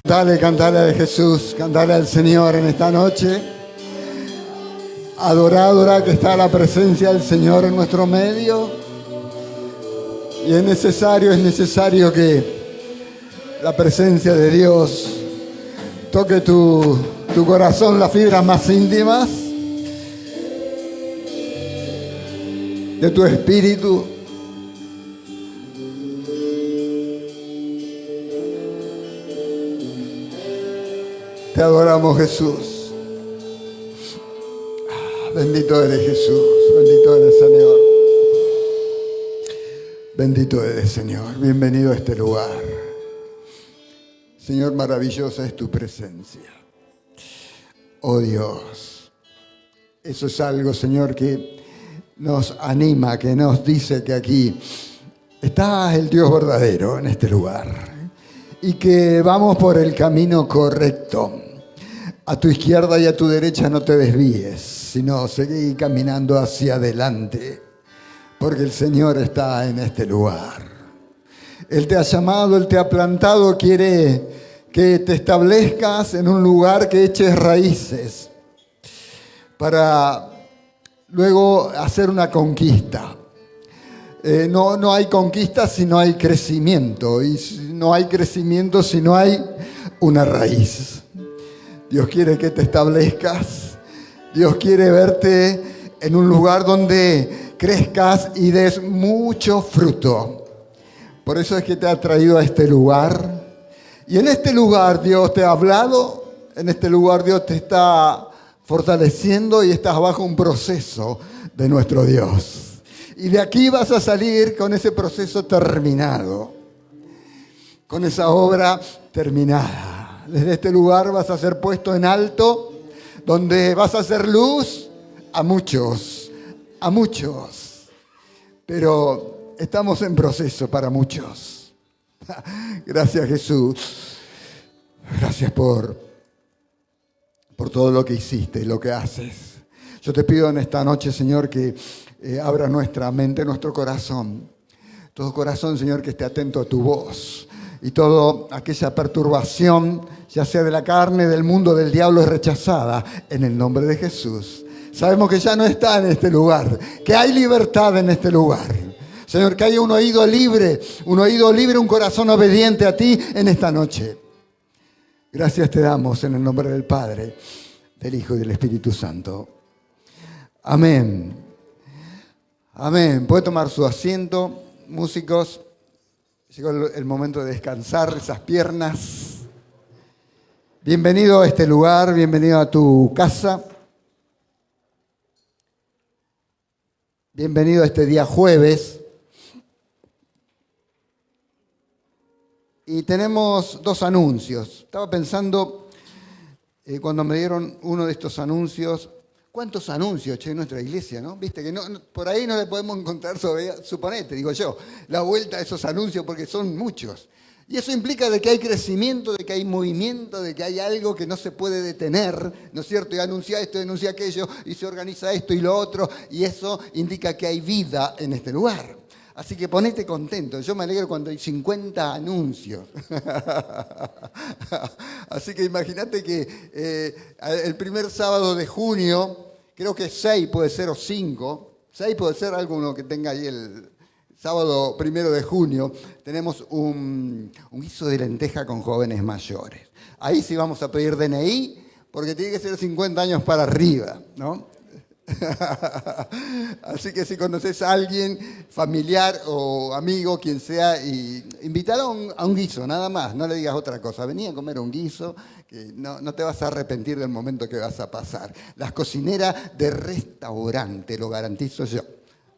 Cantale a Jesús, cantale al Señor en esta noche. Adora que está la presencia del Señor en nuestro medio. Y es necesario que la presencia de Dios toque tu corazón, las fibras más íntimas de tu espíritu. Te adoramos, Jesús. Bendito eres, Jesús. Bendito eres, Señor. Bendito eres, Señor. Bienvenido a este lugar. Señor, maravillosa es tu presencia. Oh Dios. Eso es algo, Señor, que nos anima, que nos dice que aquí está el Dios verdadero en este lugar. Y que vamos por el camino correcto. A tu izquierda y a tu derecha no te desvíes, sino seguí caminando hacia adelante, porque el Señor está en este lugar. Él te ha llamado, Él te ha plantado, quiere que te establezcas en un lugar, que eches raíces, para luego hacer una conquista. No hay conquista si no hay crecimiento, y no hay crecimiento si no hay una raíz. Dios quiere que te establezcas. Dios quiere verte en un lugar donde crezcas y des mucho fruto. Por eso es que te ha traído a este lugar. Y en este lugar Dios te ha hablado. En este lugar Dios te está fortaleciendo y estás bajo un proceso de nuestro Dios. Y de aquí vas a salir con ese proceso terminado. Con esa obra terminada. Desde este lugar vas a ser puesto en alto, donde vas a hacer luz a muchos. Pero estamos en proceso para muchos. Gracias, Jesús. Gracias por todo lo que hiciste y lo que haces. Yo te pido en esta noche, Señor, que abra nuestra mente, nuestro corazón. Todo corazón, Señor, que esté atento a tu voz. Y toda aquella perturbación, ya sea de la carne, del mundo, del diablo, es rechazada en el nombre de Jesús. Sabemos que ya no está en este lugar, que hay libertad en este lugar. Señor, que haya un oído libre, un corazón obediente a ti en esta noche. Gracias te damos en el nombre del Padre, del Hijo y del Espíritu Santo. Amén. Amén. Puede tomar su asiento, músicos. Llegó el momento de descansar esas piernas. Bienvenido a este lugar, bienvenido a tu casa. Bienvenido a este día jueves. Y tenemos dos anuncios. Estaba pensando, cuando me dieron uno de estos anuncios, ¿cuántos anuncios en nuestra iglesia, no? Viste que por ahí no le podemos encontrar, suponete, digo yo, la vuelta a esos anuncios, porque son muchos. Y eso implica de que hay crecimiento, de que hay movimiento, de que hay algo que no se puede detener, ¿no es cierto? Y anuncia esto, anuncia aquello, y se organiza esto y lo otro, y eso indica que hay vida en este lugar. Así que ponete contento. Yo me alegro cuando hay 50 anuncios. Así que imagínate que el primer sábado de junio, creo que 6 puede ser o 5, 6 puede ser alguno que tenga ahí el sábado 1 de junio, tenemos un guiso de lenteja con jóvenes mayores. Ahí sí vamos a pedir DNI, porque tiene que ser 50 años para arriba, ¿no? Así que si conoces a alguien, familiar o amigo, quien sea, y invítalo a un guiso, nada más, no le digas otra cosa. Vení a comer un guiso, que no te vas a arrepentir del momento que vas a pasar. Las cocineras de restaurante, lo garantizo yo.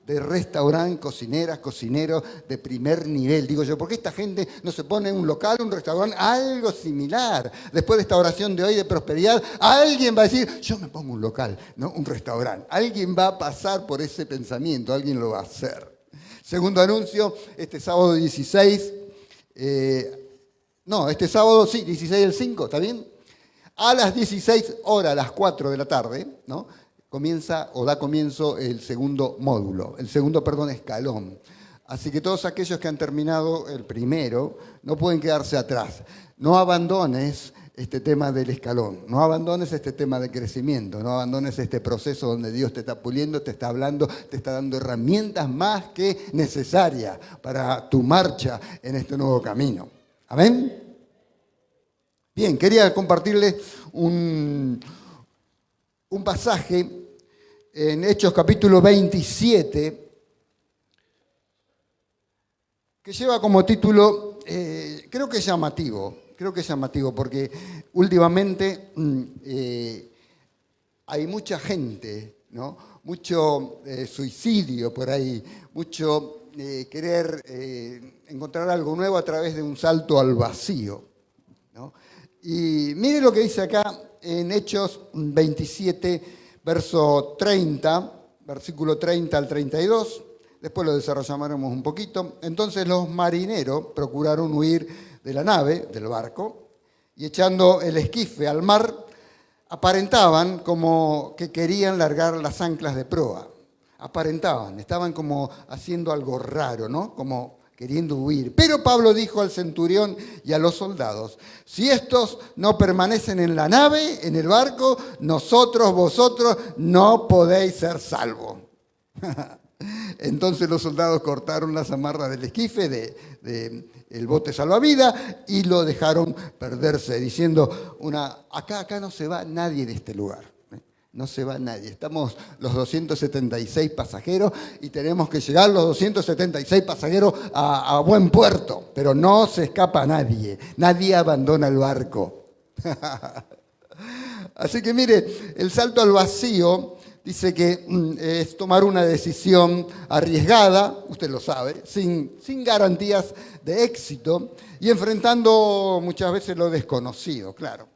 De restaurante, cocineras, cocineros de primer nivel. Digo yo, ¿por qué esta gente no se pone en un local, un restaurante, algo similar? Después de esta oración de hoy de prosperidad, alguien va a decir, yo me pongo un local, no un restaurante. Alguien va a pasar por ese pensamiento, alguien lo va a hacer. Segundo anuncio, este sábado 16, este sábado sí, 16 del 5, ¿está bien? A las 16 horas, a las 4 de la tarde, ¿no? Da comienzo el segundo escalón. Así que todos aquellos que han terminado el primero no pueden quedarse atrás. No abandones este tema del escalón, no abandones este tema de crecimiento, no abandones este proceso donde Dios te está puliendo, te está hablando, te está dando herramientas más que necesarias para tu marcha en este nuevo camino. ¿Amén? Bien, quería compartirles un pasaje en Hechos capítulo 27 que lleva como título, creo que es llamativo porque últimamente hay mucha gente, ¿no? Mucho suicidio por ahí, mucho querer encontrar algo nuevo a través de un salto al vacío, ¿no? Y mire lo que dice acá en Hechos 27, verso 30, versículo 30 al 32. Después lo desarrollaremos un poquito. Entonces los marineros procuraron huir de la nave, del barco, y echando el esquife al mar, aparentaban como que querían largar las anclas de proa. Aparentaban, estaban como haciendo algo raro, ¿no? Como queriendo huir. Pero Pablo dijo al centurión y a los soldados: si estos no permanecen en la nave, en el barco, vosotros no podéis ser salvos. Entonces los soldados cortaron las amarras del esquife del bote salvavidas y lo dejaron perderse, diciendo: acá no se va nadie de este lugar. No se va nadie. Estamos los 276 pasajeros y tenemos que llegar los 276 pasajeros a buen puerto, pero no se escapa nadie. Nadie abandona el barco. Así que mire, el salto al vacío dice que es tomar una decisión arriesgada, usted lo sabe, sin garantías de éxito y enfrentando muchas veces lo desconocido, claro.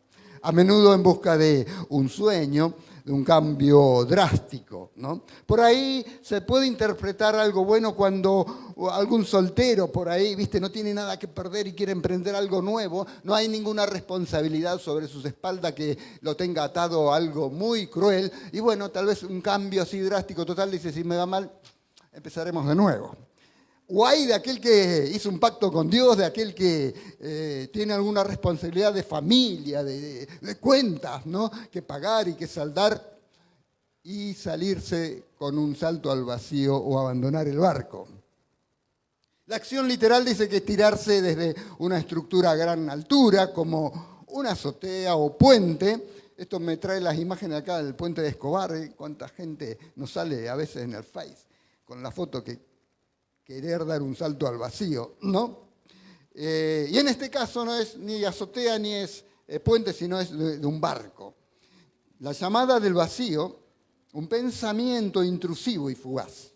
A menudo en busca de un sueño, de un cambio drástico, ¿no? Por ahí se puede interpretar algo bueno cuando algún soltero por ahí, viste, no tiene nada que perder y quiere emprender algo nuevo, no hay ninguna responsabilidad sobre sus espaldas que lo tenga atado a algo muy cruel, y bueno, tal vez un cambio así drástico total, dice: si me va mal, empezaremos de nuevo. O hay de aquel que hizo un pacto con Dios, de aquel que tiene alguna responsabilidad de familia, de cuentas, ¿no?, que pagar y que saldar, y salirse con un salto al vacío o abandonar el barco. La acción literal dice que es tirarse desde una estructura a gran altura, como una azotea o puente. Esto me trae las imágenes acá del puente de Escobar, cuánta gente nos sale a veces en el Face con la foto que querer dar un salto al vacío, ¿no? Y en este caso no es ni azotea ni es puente, sino es de un barco. La llamada del vacío, un pensamiento intrusivo y fugaz,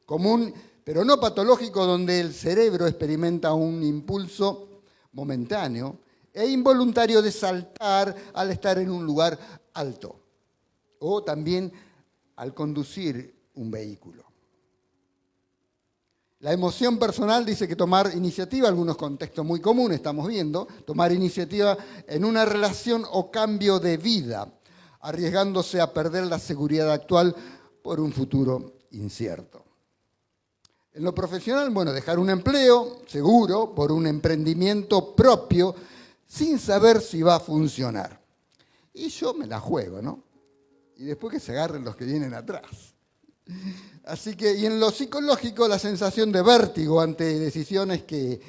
común pero no patológico, donde el cerebro experimenta un impulso momentáneo e involuntario de saltar al estar en un lugar alto o también al conducir un vehículo. La emoción personal dice que tomar iniciativa, algunos contextos muy comunes estamos viendo, tomar iniciativa en una relación o cambio de vida, arriesgándose a perder la seguridad actual por un futuro incierto. En lo profesional, bueno, dejar un empleo seguro por un emprendimiento propio sin saber si va a funcionar. Y yo me la juego, ¿no? Y después que se agarren los que vienen atrás. Así que, y en lo psicológico, la sensación de vértigo ante decisiones que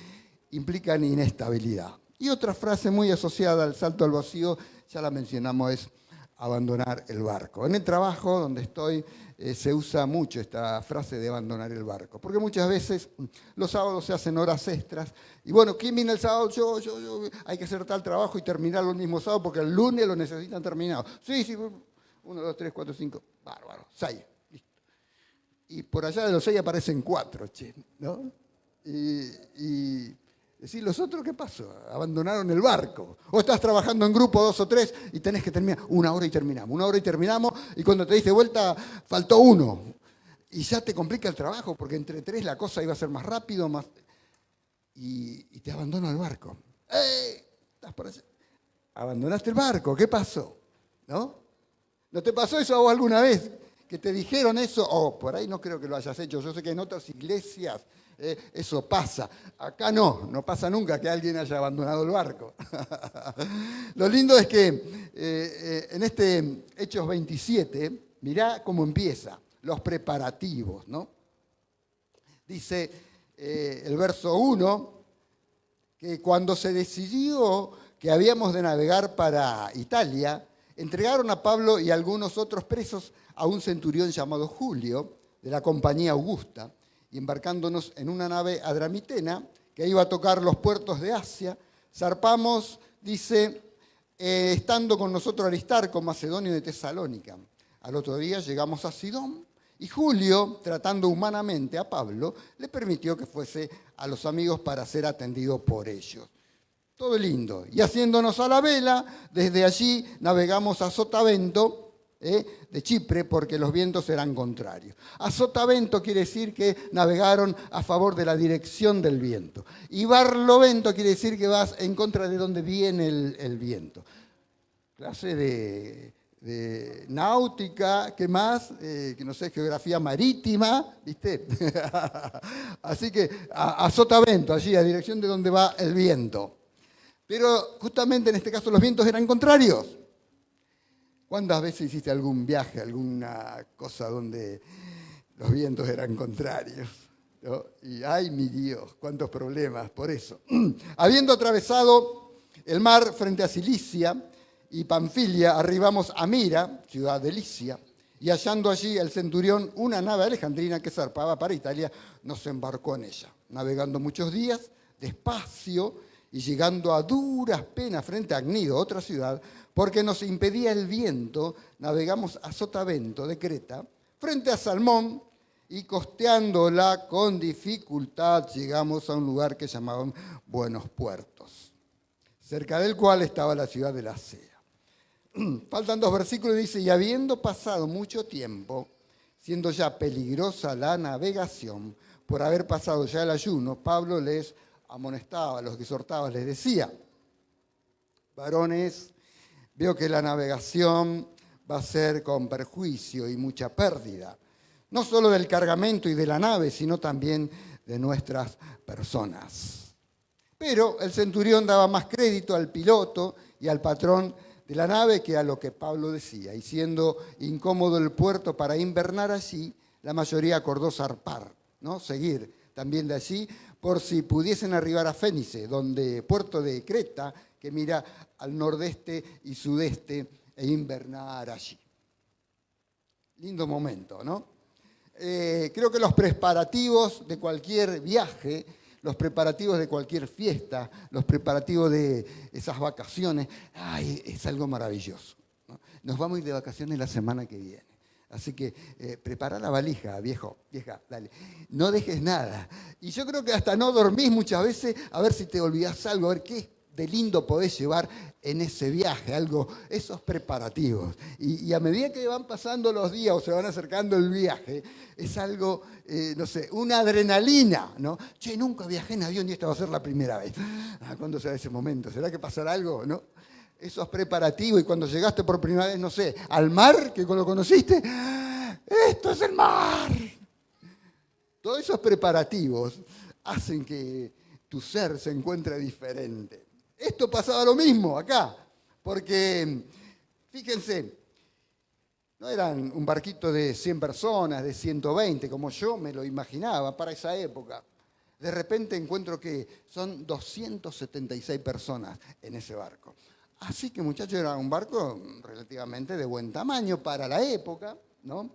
implican inestabilidad. Y otra frase muy asociada al salto al vacío, ya la mencionamos, es abandonar el barco. En el trabajo donde estoy se usa mucho esta frase de abandonar el barco, porque muchas veces los sábados se hacen horas extras y bueno, ¿quién viene el sábado? Yo, hay que hacer tal trabajo y terminarlo el mismo sábado porque el lunes lo necesitan terminado. Sí, 1, 2, 3, 4, 5, bárbaro, 6. Y por allá de los 6 aparecen 4, ¿no? Y decir, ¿los otros qué pasó? Abandonaron el barco. O estás trabajando en grupo 2 o 3 y tenés que terminar 1 hora y terminamos, y cuando te diste vuelta faltó 1. Y ya te complica el trabajo, porque entre 3 la cosa iba a ser más rápido, y te abandona el barco. ¡Ey! Estás por allá. Abandonaste el barco, ¿qué pasó? ¿No? ¿No te pasó eso a vos alguna vez? Que te dijeron eso, por ahí no creo que lo hayas hecho. Yo sé que en otras iglesias Eso pasa. Acá no pasa nunca que alguien haya abandonado el barco. Lo lindo es que en este Hechos 27, mirá cómo empieza, los preparativos, ¿no? Dice el verso 1, que cuando se decidió que habíamos de navegar para Italia, entregaron a Pablo y algunos otros presos a un centurión llamado Julio, de la compañía Augusta, y embarcándonos en una nave adramitena que iba a tocar los puertos de Asia, zarpamos, dice, estando con nosotros Aristarco, macedonio de Tesalónica. Al otro día llegamos a Sidón, y Julio, tratando humanamente a Pablo, le permitió que fuese a los amigos para ser atendido por ellos. Todo lindo. Y haciéndonos a la vela, desde allí navegamos a Sotavento, de Chipre, porque los vientos eran contrarios. A Sotavento quiere decir que navegaron a favor de la dirección del viento. Y Barlovento quiere decir que vas en contra de donde viene el viento. Clase de náutica, ¿qué más? Que no sé, geografía marítima, ¿viste? Así que a Sotavento, allí, a dirección de donde va el viento. Pero justamente en este caso los vientos eran contrarios. ¿Cuántas veces hiciste algún viaje, alguna cosa donde los vientos eran contrarios? ¿No? Y ay, mi Dios, cuántos problemas por eso. Habiendo atravesado el mar frente a Cilicia y Panfilia, arribamos a Mira, ciudad de Licia, y hallando allí el centurión una nave alejandrina que zarpaba para Italia, nos embarcó en ella, navegando muchos días, despacio, y llegando a duras penas frente a Agnido, otra ciudad, porque nos impedía el viento, navegamos a Sotavento de Creta, frente a Salmón, y costeándola con dificultad llegamos a un lugar que llamaban Buenos Puertos, cerca del cual estaba la ciudad de la Sea. Faltan 2 versículos y dice, y habiendo pasado mucho tiempo, siendo ya peligrosa la navegación, por haber pasado ya el ayuno, Pablo les amonestaba, los exhortaba, les decía, varones, veo que la navegación va a ser con perjuicio y mucha pérdida, no solo del cargamento y de la nave, sino también de nuestras personas. Pero el centurión daba más crédito al piloto y al patrón de la nave que a lo que Pablo decía, y siendo incómodo el puerto para invernar allí, la mayoría acordó zarpar, ¿no? Seguir también de allí, por si pudiesen arribar a Fénice, donde puerto de Creta, que mira al nordeste y sudeste, e invernar allí. Lindo momento, ¿no? Creo que los preparativos de cualquier viaje, los preparativos de cualquier fiesta, los preparativos de esas vacaciones, ay, es algo maravilloso, ¿no? Nos vamos a ir de vacaciones la semana que viene. Así que prepara la valija, vieja, dale. No dejes nada. Y yo creo que hasta no dormís muchas veces a ver si te olvidás algo, a ver qué de lindo podés llevar en ese viaje, algo, esos preparativos. Y a medida que van pasando los días o se van acercando el viaje, es algo, no sé, una adrenalina, ¿no? Che, nunca viajé en avión y esta va a ser la primera vez. ¿Cuándo será ese momento? ¿Será que pasará algo, no? Esos preparativos y cuando llegaste por primera vez, no sé, al mar, que lo conociste, ¡esto es el mar! Todos esos preparativos hacen que tu ser se encuentre diferente. Esto pasaba lo mismo acá, porque, fíjense, no eran un barquito de 100 personas, de 120, como yo me lo imaginaba para esa época. De repente encuentro que son 276 personas en ese barco. Así que, muchachos, era un barco relativamente de buen tamaño para la época, ¿no?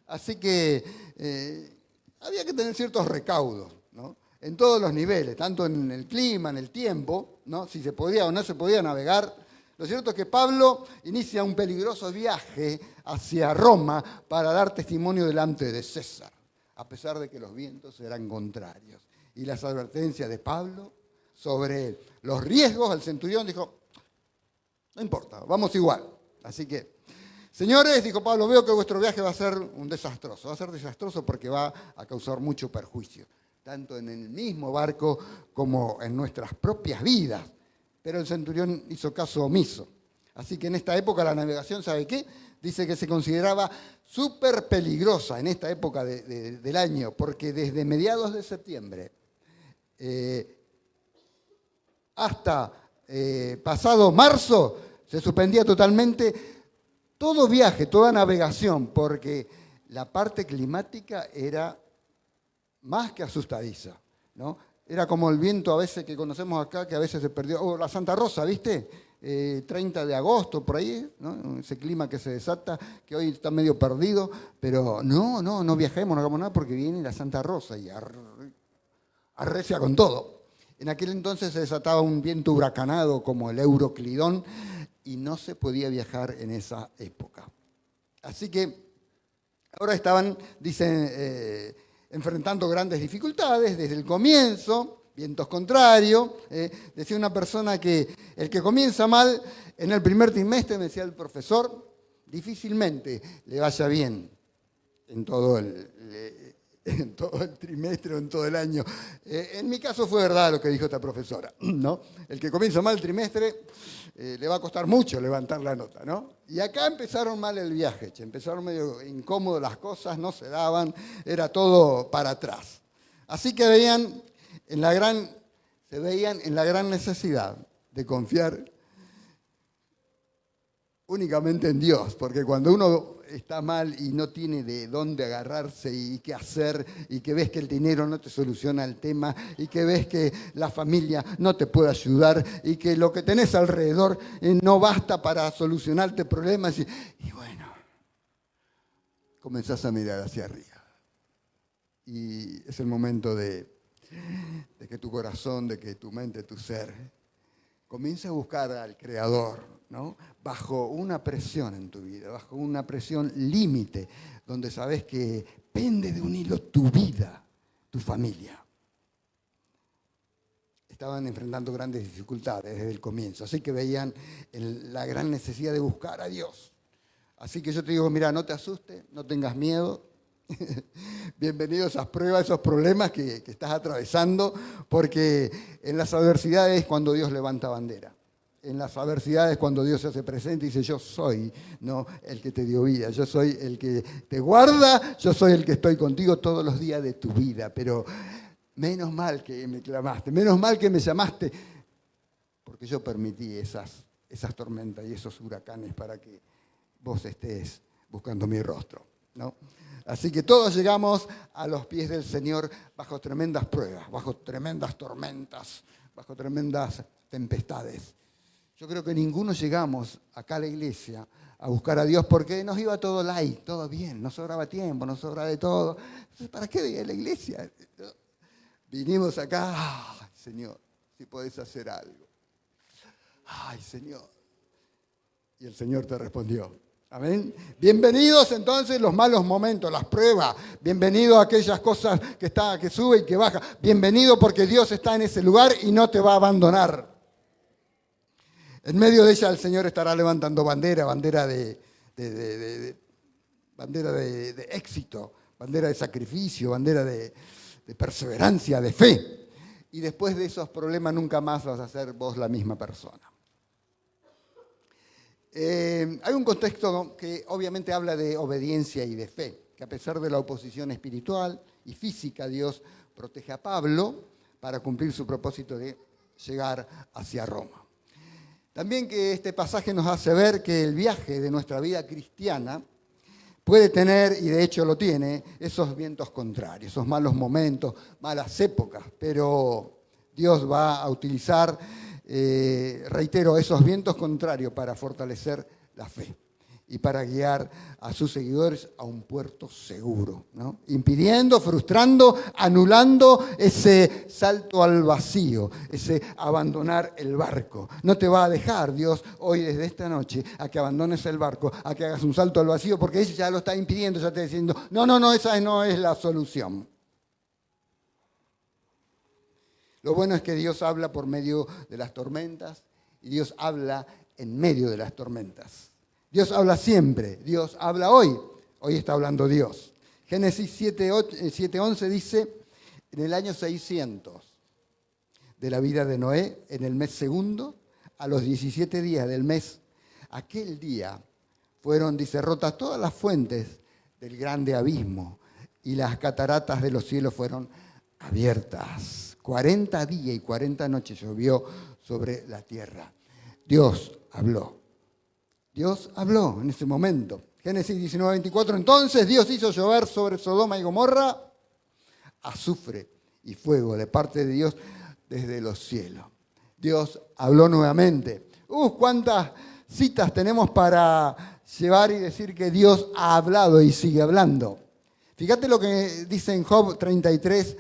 Así que había que tener ciertos recaudos, ¿no? En todos los niveles, tanto en el clima, en el tiempo, ¿no? Si se podía o no se podía navegar. Lo cierto es que Pablo inicia un peligroso viaje hacia Roma para dar testimonio delante de César, a pesar de que los vientos eran contrarios. Y las advertencias de Pablo sobre los riesgos, el centurión dijo, no importa, vamos igual. Así que, señores, dijo Pablo, veo que vuestro viaje va a ser un desastroso. Va a ser desastroso porque va a causar mucho perjuicio, tanto en el mismo barco como en nuestras propias vidas. Pero el centurión hizo caso omiso. Así que en esta época la navegación, ¿sabe qué? Dice que se consideraba súper peligrosa en esta época del año, porque desde mediados de septiembre hasta pasado marzo se suspendía totalmente todo viaje, toda navegación, porque la parte climática era más que asustadiza, ¿no? Era como el viento a veces que conocemos acá, que a veces se perdió, la Santa Rosa, ¿viste? 30 de agosto, por ahí, ¿no? Ese clima que se desata, que hoy está medio perdido, pero no viajemos, no hagamos nada porque viene la Santa Rosa y arrecia con todo. En aquel entonces se desataba un viento huracanado como el Euroclidón y no se podía viajar en esa época. Así que ahora estaban, dicen, enfrentando grandes dificultades desde el comienzo, vientos contrarios. Decía una persona que el que comienza mal en el primer trimestre, me decía el profesor, difícilmente le vaya bien en todo el trimestre o en todo el año. En mi caso fue verdad lo que dijo esta profesora, ¿no? El que comienza mal el trimestre le va a costar mucho levantar la nota, ¿no? Y acá empezaron mal el viaje, empezaron medio incómodos las cosas, no se daban, era todo para atrás. Así que se veían en la gran necesidad de confiar únicamente en Dios, porque cuando uno está mal y no tiene de dónde agarrarse y qué hacer, y que ves que el dinero no te soluciona el tema, y que ves que la familia no te puede ayudar, y que lo que tenés alrededor no basta para solucionarte problemas, y bueno, comenzás a mirar hacia arriba. Y es el momento de que tu corazón, de que tu mente, tu ser, comience a buscar al Creador, ¿no? Bajo una presión en tu vida, bajo una presión límite, donde sabes que pende de un hilo tu vida, tu familia. Estaban enfrentando grandes dificultades desde el comienzo, así que veían la gran necesidad de buscar a Dios. Así que yo te digo, mira, no te asustes, no tengas miedo. Bienvenido a esas pruebas, esos problemas que estás atravesando, porque en las adversidades es cuando Dios levanta bandera. En las adversidades cuando Dios se hace presente y dice, yo soy, ¿no?, el que te dio vida, yo soy el que te guarda, yo soy el que estoy contigo todos los días de tu vida. Pero menos mal que me clamaste, menos mal que me llamaste, porque yo permití esas tormentas y esos huracanes para que vos estés buscando mi rostro, ¿no? Así que todos llegamos a los pies del Señor bajo tremendas pruebas, bajo tremendas tormentas, bajo tremendas tempestades. Yo creo que ninguno llegamos acá a la iglesia a buscar a Dios porque nos iba todo light, todo bien, nos sobraba tiempo, nos sobraba de todo. Entonces, ¿para qué ir a la iglesia? Vinimos acá, ay, Señor, si podés hacer algo. Ay, Señor. Y el Señor te respondió. Amén. Bienvenidos entonces los malos momentos, las pruebas. Bienvenido a aquellas cosas que sube y que baja. Bienvenido porque Dios está en ese lugar y no te va a abandonar. En medio de ella el Señor estará levantando bandera de éxito, bandera de sacrificio, bandera de perseverancia, de fe. Y después de esos problemas nunca más vas a ser vos la misma persona. Hay un contexto que obviamente habla de obediencia y de fe, que a pesar de la oposición espiritual y física, Dios protege a Pablo para cumplir su propósito de llegar hacia Roma. También que este pasaje nos hace ver que el viaje de nuestra vida cristiana puede tener, y de hecho lo tiene, esos vientos contrarios, esos malos momentos, malas épocas, pero Dios va a utilizar, reitero, esos vientos contrarios para fortalecer la fe y para guiar a sus seguidores a un puerto seguro, ¿no? Impidiendo, frustrando, anulando ese salto al vacío, ese abandonar el barco. No te va a dejar Dios hoy desde esta noche a que abandones el barco, a que hagas un salto al vacío, porque ella ya lo está impidiendo, ya está diciendo, no, esa no es la solución. Lo bueno es que Dios habla por medio de las tormentas y Dios habla en medio de las tormentas. Dios habla siempre, Dios habla hoy está hablando Dios. Génesis 7:11 dice, en el año 600 de la vida de Noé, en el mes segundo, a los 17 días del mes, aquel día fueron, dice, rotas todas las fuentes del grande abismo y las cataratas de los cielos fueron abiertas. 40 días y 40 noches llovió sobre la tierra. Dios habló. Dios habló en ese momento. Génesis 19:24. Entonces Dios hizo llover sobre Sodoma y Gomorra azufre y fuego de parte de Dios desde los cielos. Dios habló nuevamente. ¿Cuántas citas tenemos para llevar y decir que Dios ha hablado y sigue hablando? Fíjate lo que dice en Job 33,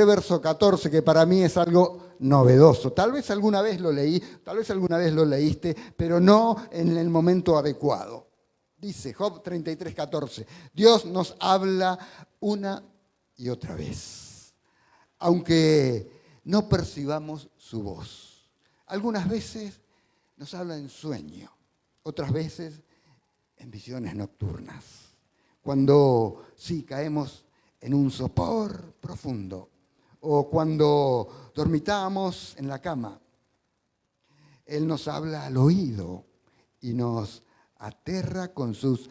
verso 14, que para mí es algo novedoso. Tal vez alguna vez lo leí, tal vez alguna vez lo leíste, pero no en el momento adecuado. Dice Job 33, 14, Dios nos habla una y otra vez, aunque no percibamos su voz. Algunas veces nos habla en sueño, otras veces en visiones nocturnas. Cuando sí caemos en un sopor profundo o cuando dormitamos en la cama, Él nos habla al oído y nos aterra con sus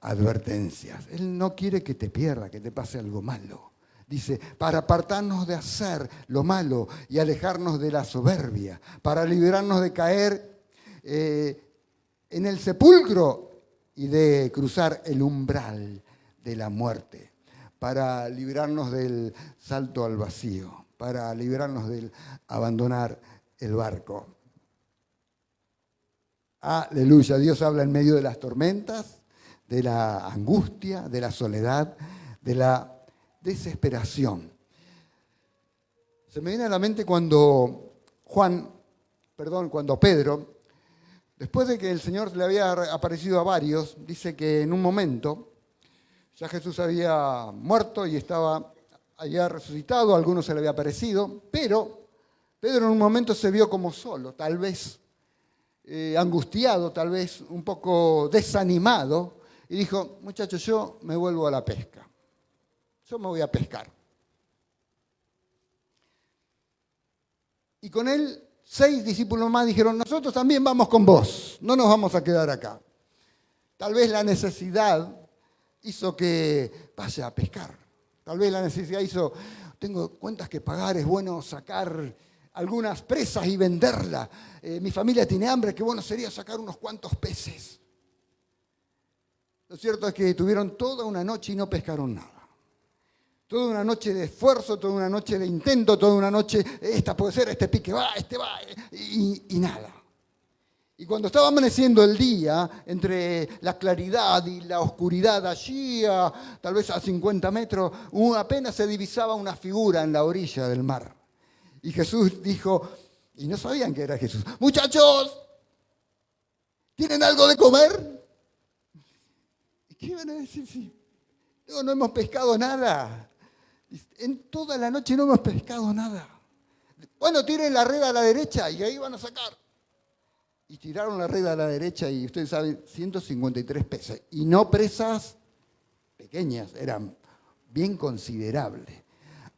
advertencias. Él no quiere que te pierda, que te pase algo malo. Dice, para apartarnos de hacer lo malo y alejarnos de la soberbia, para librarnos de caer en el sepulcro y de cruzar el umbral de la muerte, para librarnos del salto al vacío, para librarnos del abandonar el barco. Aleluya, Dios habla en medio de las tormentas, de la angustia, de la soledad, de la desesperación. Se me viene a la mente cuando Pedro, después de que el Señor le había aparecido a varios, dice que en un momento ya Jesús había muerto y había resucitado, a algunos se le había aparecido, pero Pedro en un momento se vio como solo, tal vez angustiado, tal vez un poco desanimado, y dijo, muchachos, yo me vuelvo a la pesca. Yo me voy a pescar. Y con él 6 discípulos más dijeron, nosotros también vamos con vos, no nos vamos a quedar acá. Tal vez la necesidad hizo que vaya a pescar. Tal vez la necesidad hizo, tengo cuentas que pagar, es bueno sacar algunas presas y venderlas. Mi familia tiene hambre, qué bueno sería sacar unos cuantos peces. Lo cierto es que tuvieron toda una noche y no pescaron nada. Toda una noche de esfuerzo, toda una noche de intento, toda una noche, esta puede ser, este pique va, este va, y nada. Y cuando estaba amaneciendo el día, entre la claridad y la oscuridad, allí, tal vez a 50 metros, apenas se divisaba una figura en la orilla del mar. Y Jesús dijo, y no sabían que era Jesús, muchachos, ¿tienen algo de comer? ¿Y qué iban a decir? Sí. No hemos pescado nada. En toda la noche no hemos pescado nada. Bueno, tiren la red a la derecha y ahí van a sacar. Y tiraron la red a la derecha y ustedes saben, 153 peces. Y no presas pequeñas, eran bien considerables.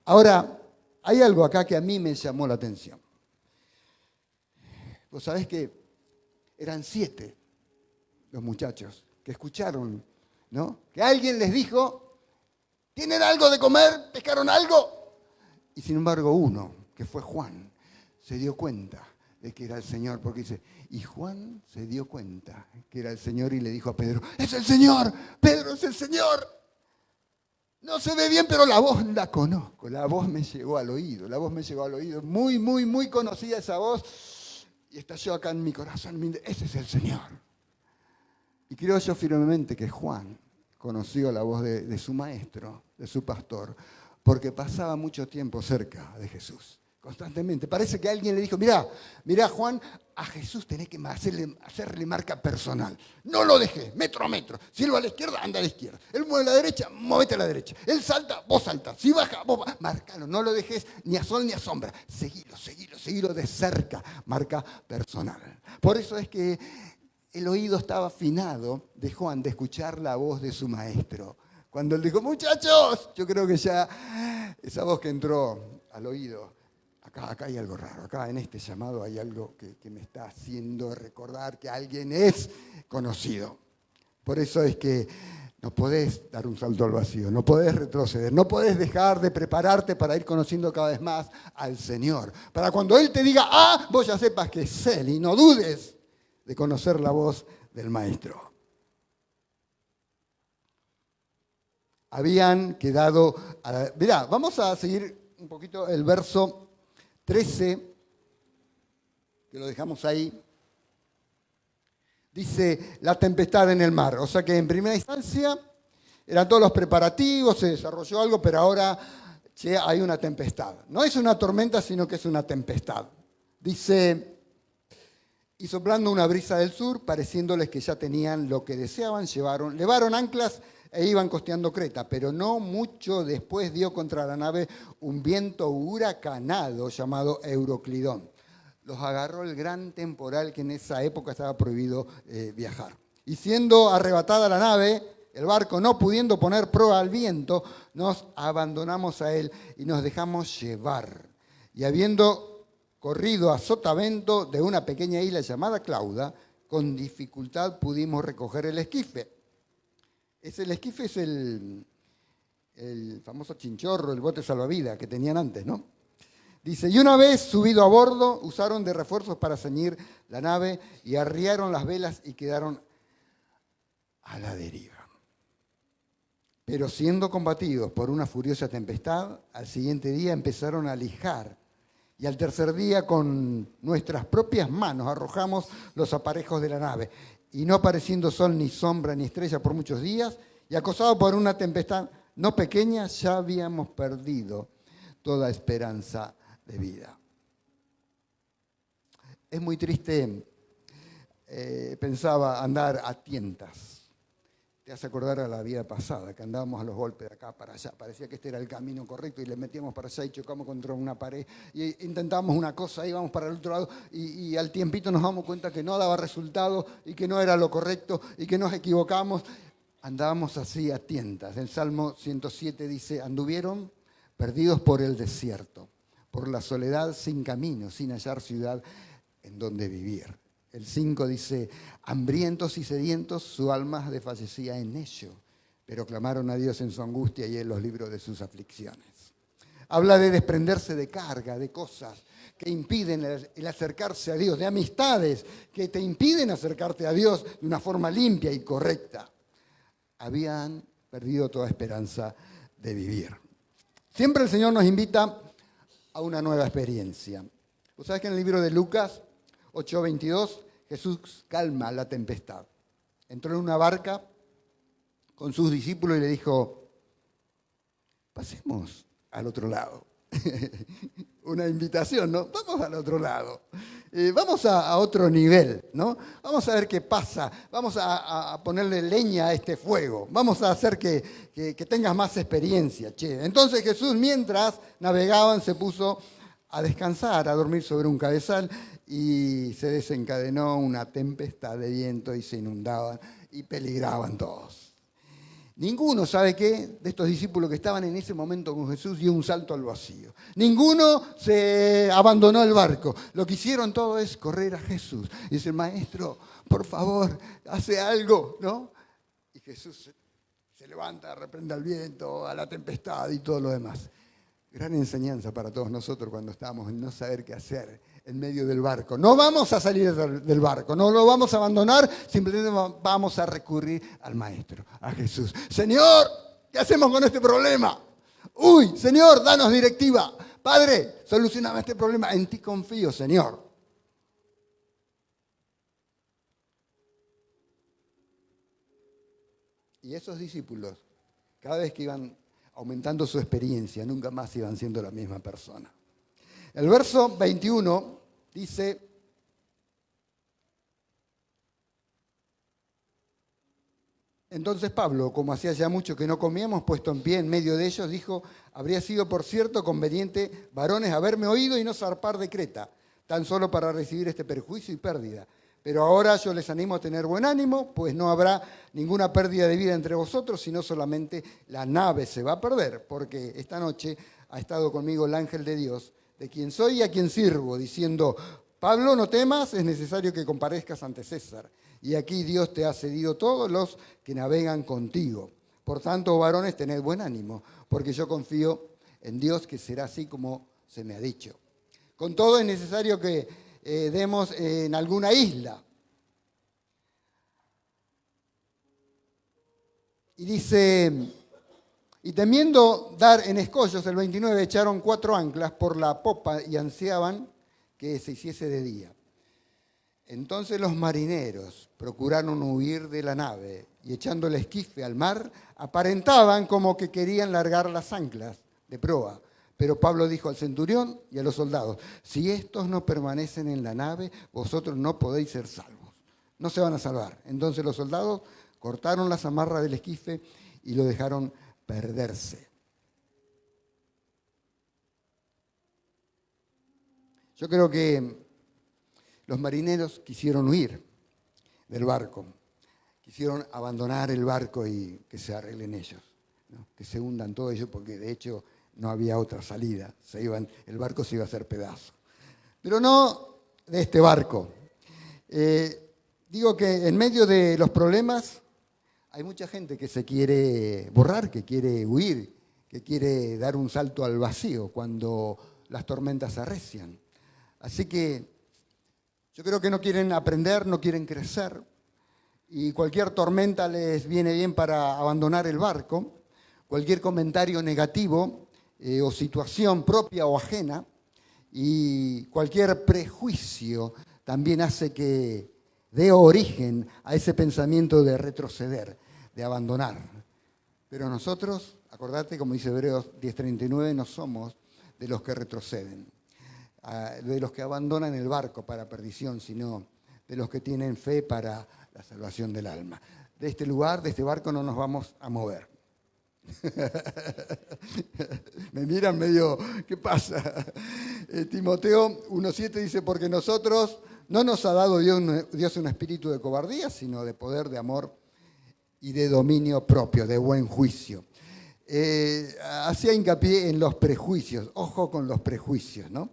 Ahora, hay algo acá que a mí me llamó la atención. Vos sabés que eran 7 los muchachos que escucharon, ¿no? Que alguien les dijo, ¿tienen algo de comer? ¿Pescaron algo? Y sin embargo uno, que fue Juan, se dio cuenta de que era el Señor, porque dice, y Juan se dio cuenta que era el Señor y le dijo a Pedro, ¡es el Señor! ¡Pedro, es el Señor! No se ve bien, pero la voz la conozco, la voz me llegó al oído, muy, muy, muy conocida esa voz, y estalló acá en mi corazón, ese es el Señor. Y creo yo firmemente que Juan conoció la voz de su maestro, de su pastor, porque pasaba mucho tiempo cerca de Jesús, constantemente. Parece que alguien le dijo, mirá Juan, a Jesús tenés que hacerle marca personal. No lo dejes, metro a metro. Si él va a la izquierda, anda a la izquierda. Él mueve a la derecha, movete a la derecha. Él salta, vos saltás. Si baja, vos vas. Márcalo, no lo dejes ni a sol ni a sombra. Seguilo de cerca, marca personal. Por eso es que el oído estaba afinado de Juan de escuchar la voz de su maestro. Cuando él dijo, muchachos, yo creo que ya esa voz que entró al oído acá hay algo raro, acá en este llamado hay algo que me está haciendo recordar que alguien es conocido. Por eso es que no podés dar un salto al vacío, no podés retroceder, no podés dejar de prepararte para ir conociendo cada vez más al Señor. Para cuando Él te diga, vos ya sepas que es Él y no dudes de conocer la voz del Maestro. Habían quedado... Mirá, vamos a seguir un poquito el verso 13, que lo dejamos ahí. Dice, la tempestad en el mar. O sea que en primera instancia eran todos los preparativos, se desarrolló algo, pero ahora hay una tempestad. No es una tormenta, sino que es una tempestad. Dice, y soplando una brisa del sur, pareciéndoles que ya tenían lo que deseaban, levaron anclas e iban costeando Creta, pero no mucho después dio contra la nave un viento huracanado llamado Euroclidón. Los agarró el gran temporal que en esa época estaba prohibido viajar. Y siendo arrebatada la nave, el barco no pudiendo poner proa al viento, nos abandonamos a él y nos dejamos llevar. Y habiendo corrido a sotavento de una pequeña isla llamada Clauda, con dificultad pudimos recoger el esquife. El esquife es el famoso chinchorro, el bote salvavidas que tenían antes, ¿no? Dice, y una vez subido a bordo, usaron de refuerzos para ceñir la nave y arriaron las velas y quedaron a la deriva. Pero siendo combatidos por una furiosa tempestad, al siguiente día empezaron a lijar y al tercer día con nuestras propias manos arrojamos los aparejos de la nave y no apareciendo sol ni sombra ni estrella por muchos días y acosados por una tempestad no pequeña, ya habíamos perdido toda esperanza de vida. Es muy triste, pensaba, andar a tientas. Te hace acordar a la vida pasada, que andábamos a los golpes de acá para allá. Parecía que este era el camino correcto y le metíamos para allá y chocamos contra una pared. Y intentábamos una cosa, íbamos para el otro lado y al tiempito nos damos cuenta que no daba resultado y que no era lo correcto y que nos equivocamos. Andábamos así a tientas. El Salmo 107 dice, anduvieron perdidos por el desierto, por la soledad sin camino, sin hallar ciudad en donde vivir. El 5 dice, hambrientos y sedientos, su alma desfallecía en ello, pero clamaron a Dios en su angustia y Él los libró de sus aflicciones. Habla de desprenderse de carga, de cosas que impiden el acercarse a Dios, de amistades que te impiden acercarte a Dios de una forma limpia y correcta. Habían perdido toda esperanza de vivir. Siempre el Señor nos invita a una nueva experiencia. ¿Vos sabés que en el libro de Lucas 8:22 Jesús calma la tempestad? Entró en una barca con sus discípulos y le dijo, pasemos al otro lado. Una invitación, ¿no? Vamos al otro lado. Vamos a otro nivel, ¿no? Vamos a ver qué pasa. Vamos a ponerle leña a este fuego. Vamos a hacer que tengas más experiencia, che. Entonces Jesús, mientras navegaban, se puso a descansar, a dormir sobre un cabezal y se desencadenó una tempestad de viento y se inundaban y peligraban todos. Ninguno, ¿sabe qué? De estos discípulos que estaban en ese momento con Jesús dio un salto al vacío. Ninguno se abandonó el barco. Lo que hicieron todo es correr a Jesús. Y dice, maestro, por favor, hace algo, ¿no? Y Jesús se levanta, reprende al viento, a la tempestad y todo lo demás. Gran enseñanza para todos nosotros cuando estamos en no saber qué hacer en medio del barco. No vamos a salir del barco, no lo vamos a abandonar, simplemente vamos a recurrir al Maestro, a Jesús. Señor, ¿qué hacemos con este problema? Uy, Señor, danos directiva. Padre, solucioname este problema. En ti confío, Señor. Y esos discípulos, cada vez que iban aumentando su experiencia, nunca más iban siendo la misma persona. El verso 21 dice, entonces Pablo, como hacía ya mucho que no comíamos, puesto en pie en medio de ellos, dijo, habría sido por cierto conveniente, varones, haberme oído y no zarpar de Creta, tan solo para recibir este perjuicio y pérdida. Pero ahora yo les animo a tener buen ánimo, pues no habrá ninguna pérdida de vida entre vosotros, sino solamente la nave se va a perder, porque esta noche ha estado conmigo el ángel de Dios, de quién soy y a quién sirvo, diciendo, Pablo, no temas, es necesario que comparezcas ante César. Y aquí Dios te ha cedido todos los que navegan contigo. Por tanto, varones, tened buen ánimo, porque yo confío en Dios que será así como se me ha dicho. Con todo es necesario que demos en alguna isla. Y dice, y temiendo dar en escollos, el 29, echaron 4 anclas por la popa y ansiaban que se hiciese de día. Entonces los marineros procuraron huir de la nave y echando el esquife al mar, aparentaban como que querían largar las anclas de proa. Pero Pablo dijo al centurión y a los soldados, si estos no permanecen en la nave, vosotros no podéis ser salvos. No se van a salvar. Entonces los soldados cortaron las amarras del esquife y lo dejaron perderse. Yo creo que los marineros quisieron huir del barco, quisieron abandonar el barco y que se arreglen ellos, ¿no? Que se hundan todos ellos porque de hecho no había otra salida, el barco se iba a hacer pedazo. Pero no de este barco. Digo que en medio de los problemas hay mucha gente que se quiere borrar, que quiere huir, que quiere dar un salto al vacío cuando las tormentas se arrecian. Así que yo creo que no quieren aprender, no quieren crecer y cualquier tormenta les viene bien para abandonar el barco, cualquier comentario negativo o situación propia o ajena y cualquier prejuicio también hace que dé origen a ese pensamiento de retroceder, de abandonar. Pero nosotros, acordate, como dice Hebreos 10:39, no somos de los que retroceden, de los que abandonan el barco para perdición, sino de los que tienen fe para la salvación del alma. De este lugar, de este barco, no nos vamos a mover. Me miran medio, ¿qué pasa? Timoteo 1:7 dice, porque nosotros no nos ha dado Dios un espíritu de cobardía, sino de poder, de amor y de dominio propio, de buen juicio. Hacía hincapié en los prejuicios, ojo con los prejuicios, ¿no?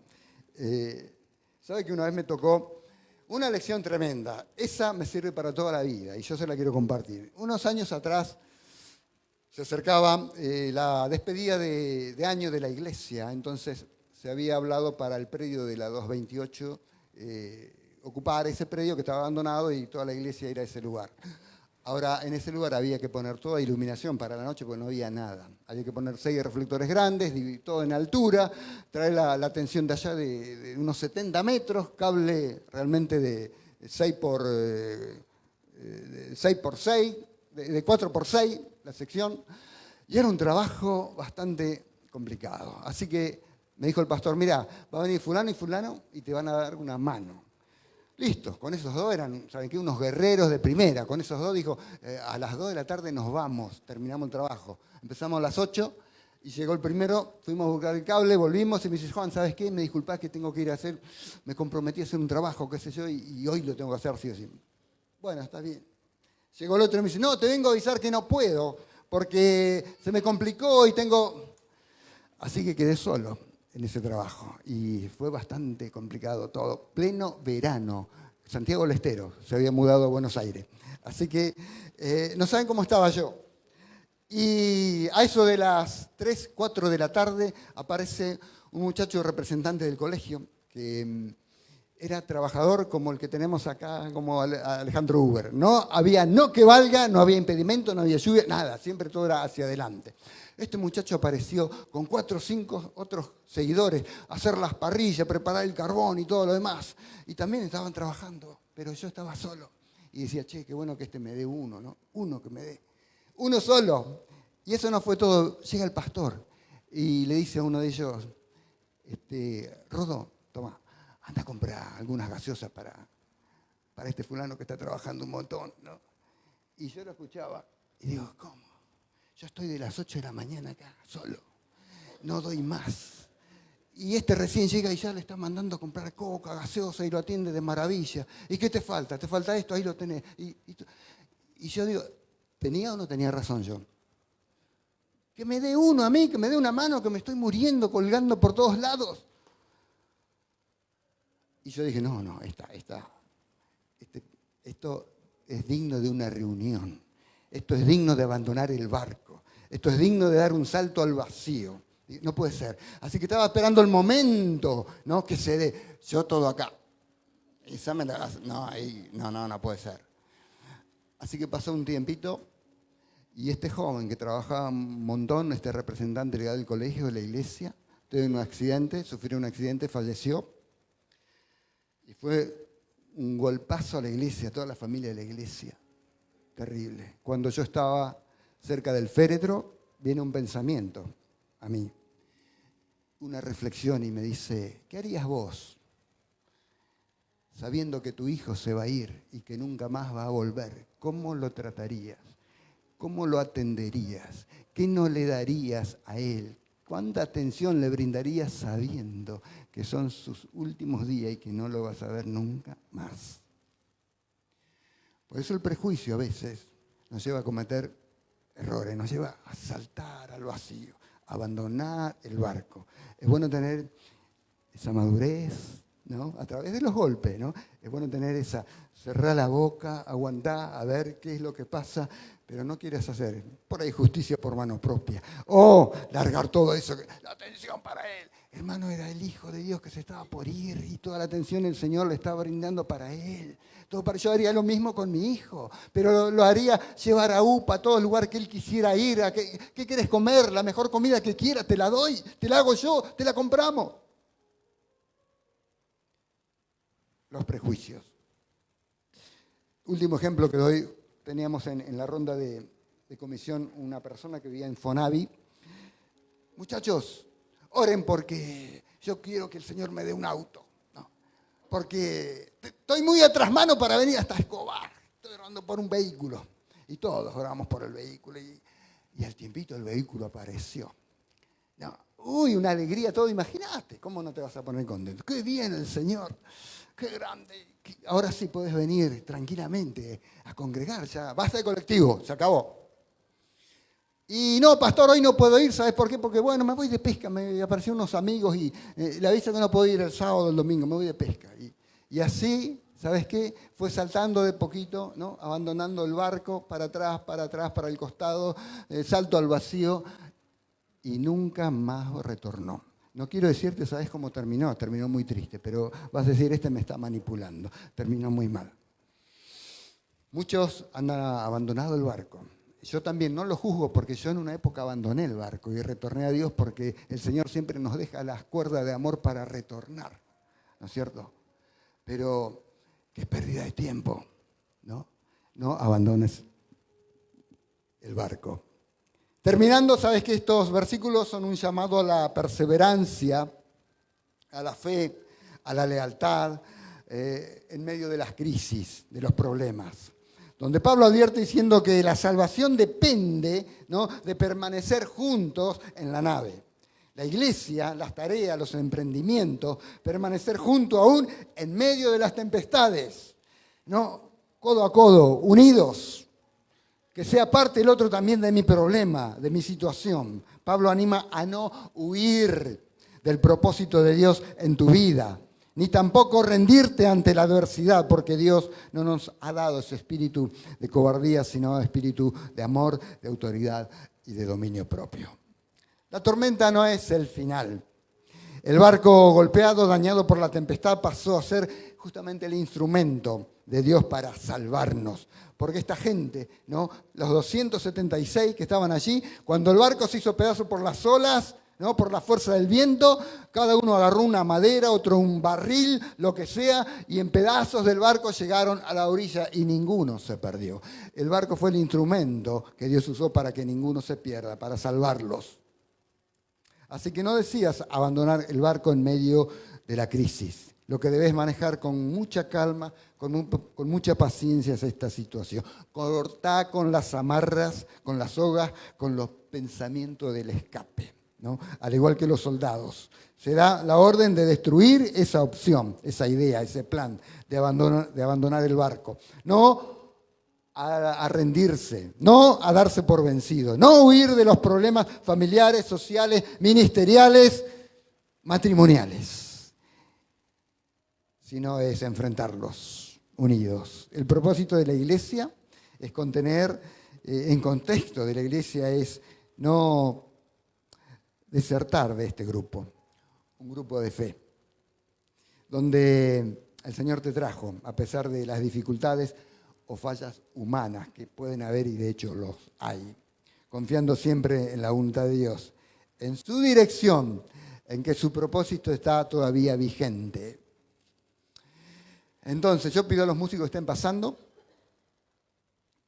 ¿Sabe que una vez me tocó una lección tremenda? Esa me sirve para toda la vida y yo se la quiero compartir. Unos años atrás se acercaba la despedida de año de la iglesia, entonces se había hablado para el predio de la 228 ocupar ese predio que estaba abandonado y toda la iglesia ir a ese lugar. Ahora, en ese lugar había que poner toda iluminación para la noche porque no había nada. Había que poner 6 reflectores grandes, todo en altura, traer la tensión de allá de unos 70 metros, cable realmente de 6 por 6, de 4 por 6, la sección. Y era un trabajo bastante complicado. Así que me dijo el pastor, mira, va a venir fulano y fulano y te van a dar una mano. Listo, con esos dos eran, ¿saben qué? Unos guerreros de primera. Con esos dos dijo, a las 2 de la tarde nos vamos, terminamos el trabajo. Empezamos a las 8 y llegó el primero, fuimos a buscar el cable, volvimos y me dice, Juan, ¿sabes qué? Me disculpás que tengo que ir a hacer, me comprometí a hacer un trabajo, qué sé yo, y hoy lo tengo que hacer sí o sí. Bueno, está bien. Llegó el otro y me dice, no, te vengo a avisar que no puedo, porque se me complicó y tengo... Así que quedé solo en ese trabajo y fue bastante complicado todo. Pleno verano, Santiago del Estero, se había mudado a Buenos Aires. Así que no saben cómo estaba yo. Y a eso de las 3, 4 de la tarde aparece un muchacho representante del colegio que era trabajador como el que tenemos acá, como Alejandro Uber. No había no que valga, no había impedimento, no había lluvia, nada, siempre todo era hacia adelante. Este muchacho apareció con 4 o 5 otros seguidores a hacer las parrillas, preparar el carbón y todo lo demás. Y también estaban trabajando, pero yo estaba solo. Y decía, che, qué bueno que este me dé uno, ¿no? Uno que me dé. Uno solo. Y eso no fue todo. Llega el pastor y le dice a uno de ellos, Rodo, toma, anda a comprar algunas gaseosas para este fulano que está trabajando un montón, ¿no? Y yo lo escuchaba y digo, ¿cómo? Yo estoy de las 8 de la mañana acá, solo. No doy más. Y este recién llega y ya le está mandando a comprar coca, gaseosa y lo atiende de maravilla. ¿Y qué te falta? ¿Te falta esto? Ahí lo tenés. Y yo digo, ¿tenía o no tenía razón yo? Que me dé uno a mí, que me dé una mano, que me estoy muriendo, colgando por todos lados. Y yo dije, no, esto es digno de una reunión. Esto es digno de abandonar el barco. Esto es digno de dar un salto al vacío. No puede ser. Así que estaba esperando el momento, ¿no? Que se dé. Yo todo acá. No puede ser. Así que pasó un tiempito y este joven que trabajaba un montón, este representante legal del colegio, de la iglesia, sufrió un accidente, falleció. Y fue un golpazo a la iglesia, a toda la familia de la iglesia. Terrible. Cuando yo estaba cerca del féretro, viene un pensamiento a mí, una reflexión y me dice, ¿qué harías vos sabiendo que tu hijo se va a ir y que nunca más va a volver? ¿Cómo lo tratarías? ¿Cómo lo atenderías? ¿Qué no le darías a él? ¿Cuánta atención le brindarías sabiendo que son sus últimos días y que no lo vas a ver nunca más? Por eso el prejuicio a veces nos lleva a cometer errores, nos lleva a saltar al vacío, a abandonar el barco. Es bueno tener esa madurez, ¿no? A través de los golpes, ¿no? Es bueno tener esa, cerrar la boca, aguantar, a ver qué es lo que pasa, pero no quieras hacer por ahí justicia por mano propia. O largar todo eso, la atención para él. Hermano, era el Hijo de Dios que se estaba por ir y toda la atención el Señor le estaba brindando para él. Yo haría lo mismo con mi hijo, pero lo haría llevar a UPA a todo el lugar que él quisiera ir. ¿Qué quieres comer? La mejor comida que quieras, te la doy, te la hago yo, te la compramos. Los prejuicios. Último ejemplo que doy, teníamos en la ronda de comisión una persona que vivía en Fonavi. Muchachos, oren porque yo quiero que el Señor me dé un auto, ¿no? Porque estoy muy atrás mano para venir hasta Escobar. Estoy orando por un vehículo. Y todos oramos por el vehículo. Y al tiempito el vehículo apareció. No, una alegría todo. Imagínate, ¿cómo no te vas a poner contento? Qué bien el Señor, qué grande. Ahora sí puedes venir tranquilamente a congregar. Ya basta de colectivo, se acabó. Y no, pastor, hoy no puedo ir, ¿sabes por qué? Porque, bueno, me voy de pesca, me aparecieron unos amigos y le aviso que no puedo ir el sábado o el domingo, me voy de pesca. Y así, ¿sabes qué? Fue saltando de poquito, ¿no? Abandonando el barco, para atrás, para el costado, salto al vacío y nunca más retornó. No quiero decirte, ¿sabes cómo terminó? Terminó muy triste, pero vas a decir, este me está manipulando. Terminó muy mal. Muchos han abandonado el barco. Yo también no lo juzgo porque yo en una época abandoné el barco y retorné a Dios porque el Señor siempre nos deja las cuerdas de amor para retornar, ¿no es cierto? Pero qué pérdida de tiempo, ¿no? No abandones el barco. Terminando, sabes que estos versículos son un llamado a la perseverancia, a la fe, a la lealtad en medio de las crisis, de los problemas. Donde Pablo advierte diciendo que la salvación depende, ¿no?, de permanecer juntos en la nave. La iglesia, las tareas, los emprendimientos, permanecer juntos aún en medio de las tempestades, ¿no? Codo a codo, unidos. Que sea parte el otro también de mi problema, de mi situación. Pablo anima a no huir del propósito de Dios en tu vida, ni tampoco rendirte ante la adversidad, porque Dios no nos ha dado ese espíritu de cobardía, sino espíritu de amor, de autoridad y de dominio propio. La tormenta no es el final. El barco golpeado, dañado por la tempestad, pasó a ser justamente el instrumento de Dios para salvarnos. Porque esta gente, ¿no?, los 276 que estaban allí, cuando el barco se hizo pedazo por las olas, ¿no?, por la fuerza del viento, cada uno agarró una madera, otro un barril, lo que sea, y en pedazos del barco llegaron a la orilla y ninguno se perdió. El barco fue el instrumento que Dios usó para que ninguno se pierda, para salvarlos. Así que no decías abandonar el barco en medio de la crisis. Lo que debes manejar con mucha calma, con mucha paciencia es esta situación. Cortá con las amarras, con las sogas, con los pensamientos del escape, ¿no? Al igual que los soldados. Se da la orden de destruir esa opción, esa idea, ese plan de abandonar el barco. No a rendirse, no a darse por vencido, no huir de los problemas familiares, sociales, ministeriales, matrimoniales, sino es enfrentarlos unidos. El propósito de la iglesia es contener, en contexto de la iglesia, es no desertar de este grupo, un grupo de fe, donde el Señor te trajo, a pesar de las dificultades o fallas humanas que pueden haber, y de hecho los hay, confiando siempre en la voluntad de Dios, en su dirección, en que su propósito está todavía vigente. Entonces, yo pido a los músicos que estén pasando.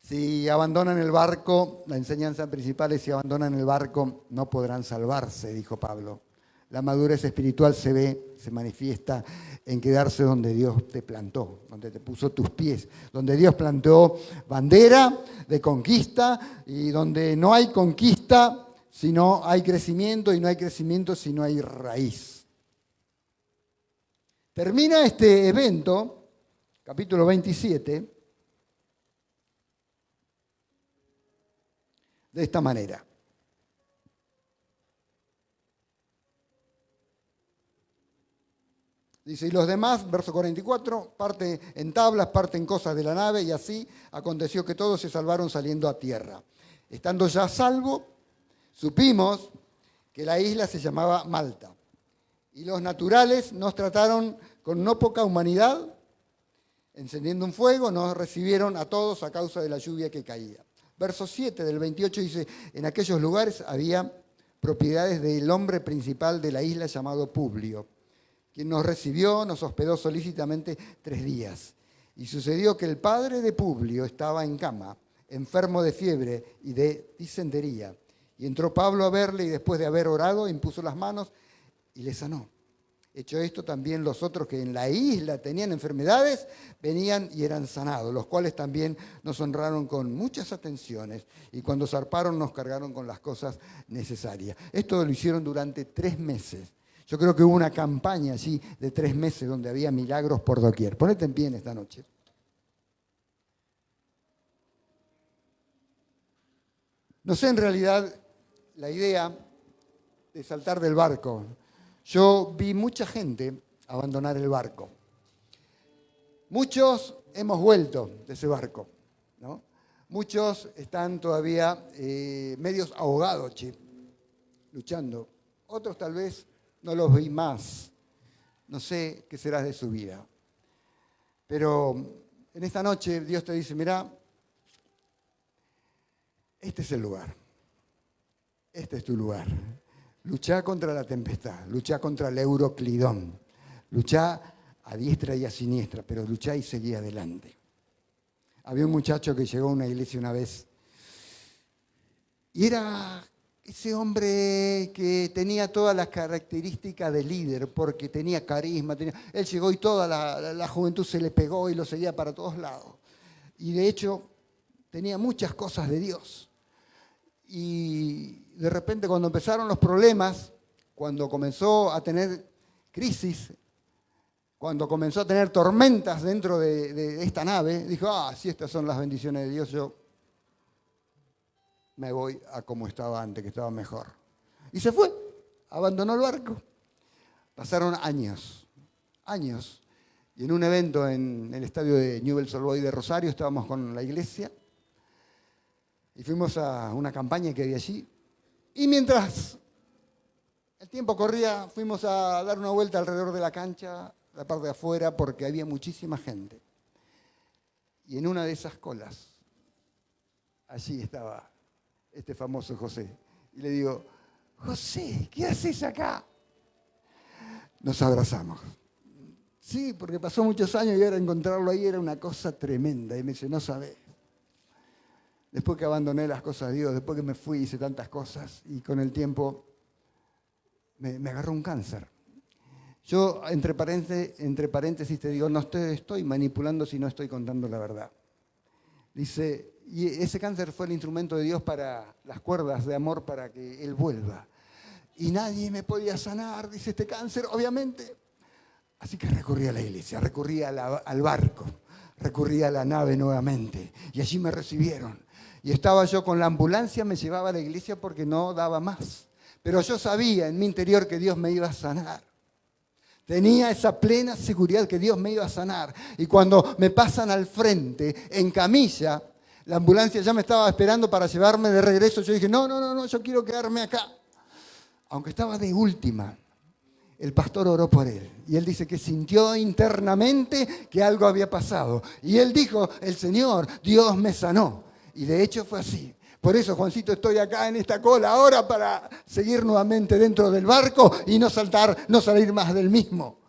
Si abandonan el barco, la enseñanza principal es: si abandonan el barco, no podrán salvarse, dijo Pablo. La madurez espiritual se ve, se manifiesta en quedarse donde Dios te plantó, donde te puso tus pies, donde Dios plantó bandera de conquista, y donde no hay conquista si no hay crecimiento, y no hay crecimiento si no hay raíz. Termina este evento, capítulo 27, de esta manera. Dice: y los demás, verso 44, parte en tablas, parte en cosas de la nave, y así aconteció que todos se salvaron saliendo a tierra. Estando ya a salvo, supimos que la isla se llamaba Malta. Y los naturales nos trataron con no poca humanidad, encendiendo un fuego, nos recibieron a todos a causa de la lluvia que caía. Verso 7 del 28 dice: en aquellos lugares había propiedades del hombre principal de la isla llamado Publio, quien nos recibió, nos hospedó solícitamente 3 días. Y sucedió que el padre de Publio estaba en cama, enfermo de fiebre y de disentería. Y entró Pablo a verle, y después de haber orado, impuso las manos y le sanó. Hecho esto, también los otros que en la isla tenían enfermedades venían y eran sanados, los cuales también nos honraron con muchas atenciones, y cuando zarparon nos cargaron con las cosas necesarias. Esto lo hicieron durante 3 meses. Yo creo que hubo una campaña allí de 3 meses donde había milagros por doquier. Ponete en pie en esta noche. No sé en realidad la idea de saltar del barco. Yo vi mucha gente abandonar el barco. Muchos hemos vuelto de ese barco, ¿no? Muchos están todavía medios ahogados, luchando. Otros tal vez no los vi más. No sé qué será de su vida. Pero en esta noche Dios te dice: mirá, este es el lugar. Este es tu lugar. Luchá contra la tempestad, luchá contra el Euroclidón, luchá a diestra y a siniestra, pero luchá y seguí adelante. Había un muchacho que llegó a una iglesia una vez y era ese hombre que tenía todas las características de líder, porque tenía carisma. Él llegó y toda la juventud se le pegó y lo seguía para todos lados. Y de hecho tenía muchas cosas de Dios. Y de repente, cuando empezaron los problemas, cuando comenzó a tener crisis, cuando comenzó a tener tormentas dentro de esta nave, dijo: si estas son las bendiciones de Dios, yo me voy a como estaba antes, que estaba mejor. Y se fue, abandonó el barco. Pasaron años. Y en un evento en el estadio de Newell's Old Boys de Rosario, estábamos con la iglesia, y fuimos a una campaña que había allí. Y mientras el tiempo corría, fuimos a dar una vuelta alrededor de la cancha, la parte de afuera, porque había muchísima gente. Y en una de esas colas, allí estaba este famoso José. Y le digo: José, ¿qué haces acá? Nos abrazamos. Sí, porque pasó muchos años y ahora encontrarlo ahí era una cosa tremenda. Y me dice: no sabés. Después que abandoné las cosas de Dios, después que me fui, hice tantas cosas, y con el tiempo me agarró un cáncer. Yo, entre paréntesis, te digo, no estoy manipulando si no estoy contando la verdad. Dice, y ese cáncer fue el instrumento de Dios para las cuerdas de amor para que Él vuelva. Y nadie me podía sanar, dice, este cáncer, obviamente. Así que recurrí a la iglesia, recurrí al barco, recurrí a la nave nuevamente. Y allí me recibieron. Y estaba yo con la ambulancia, me llevaba a la iglesia porque no daba más. Pero yo sabía en mi interior que Dios me iba a sanar. Tenía esa plena seguridad que Dios me iba a sanar. Y cuando me pasan al frente, en camilla, la ambulancia ya me estaba esperando para llevarme de regreso. Yo dije, no, yo quiero quedarme acá. Aunque estaba de última, el pastor oró por él. Y él dice que sintió internamente que algo había pasado. Y él dijo, el Señor, Dios me sanó. Y de hecho fue así. Por eso, Juancito, estoy acá en esta cola ahora para seguir nuevamente dentro del barco y no salir más del mismo.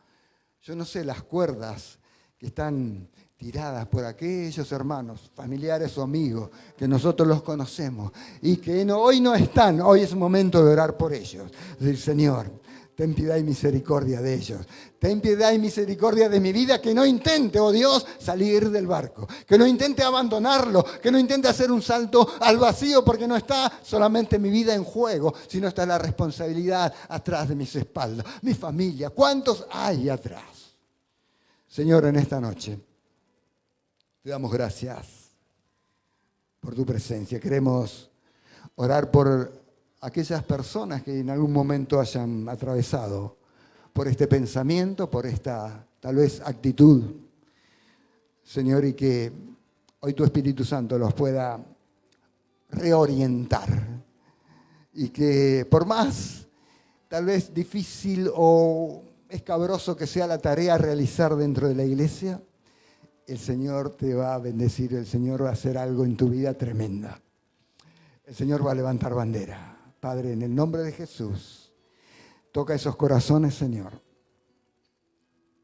Yo no sé las cuerdas que están tiradas por aquellos hermanos, familiares o amigos que nosotros los conocemos y que hoy no están. Hoy es momento de orar por ellos. Decir, Señor, ten piedad y misericordia de ellos. Ten piedad y misericordia de mi vida, que no intente, oh Dios, salir del barco. Que no intente abandonarlo, que no intente hacer un salto al vacío, porque no está solamente mi vida en juego, sino está la responsabilidad atrás de mis espaldas, mi familia. ¿Cuántos hay atrás? Señor, en esta noche te damos gracias por tu presencia. Queremos orar por aquellas personas que en algún momento hayan atravesado por este pensamiento, por esta tal vez actitud, Señor, y que hoy tu Espíritu Santo los pueda reorientar y que por más tal vez difícil o escabroso que sea la tarea a realizar dentro de la iglesia, el Señor te va a bendecir, el Señor va a hacer algo en tu vida tremenda. El Señor va a levantar bandera. Padre, en el nombre de Jesús, toca esos corazones, Señor.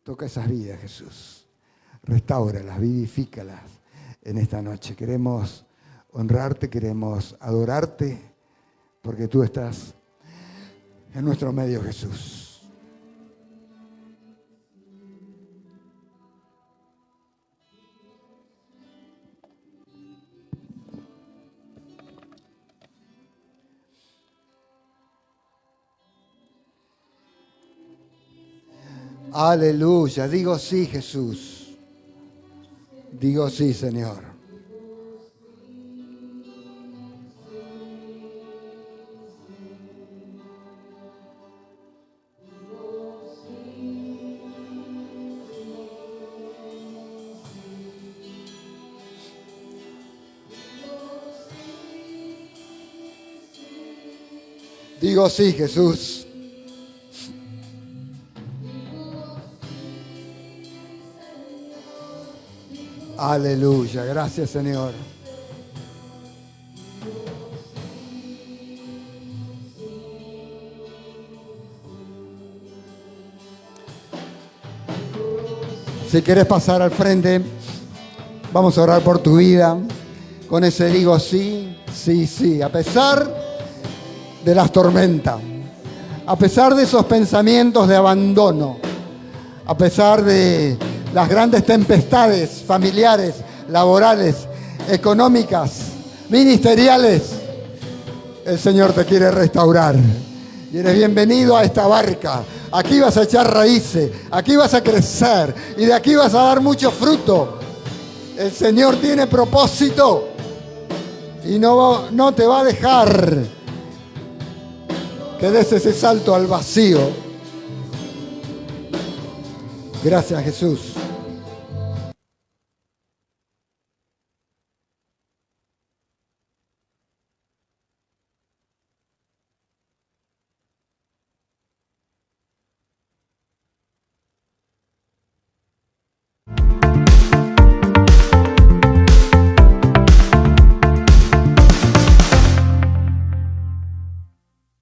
Toca esas vidas, Jesús. Restáuralas, vivifícalas en esta noche. Queremos honrarte, queremos adorarte, porque tú estás en nuestro medio, Jesús. Aleluya. Digo sí, Jesús. Digo sí, Señor. Digo sí, Jesús. Aleluya, gracias, Señor. Si quieres pasar al frente, vamos a orar por tu vida. Con ese digo sí, sí, sí. A pesar de las tormentas, a pesar de esos pensamientos de abandono, a pesar de las grandes tempestades familiares, laborales, económicas, ministeriales, el Señor te quiere restaurar. Y eres bienvenido a esta barca. Aquí vas a echar raíces, aquí vas a crecer y de aquí vas a dar mucho fruto. El Señor tiene propósito y no te va a dejar que des ese salto al vacío. Gracias, Jesús.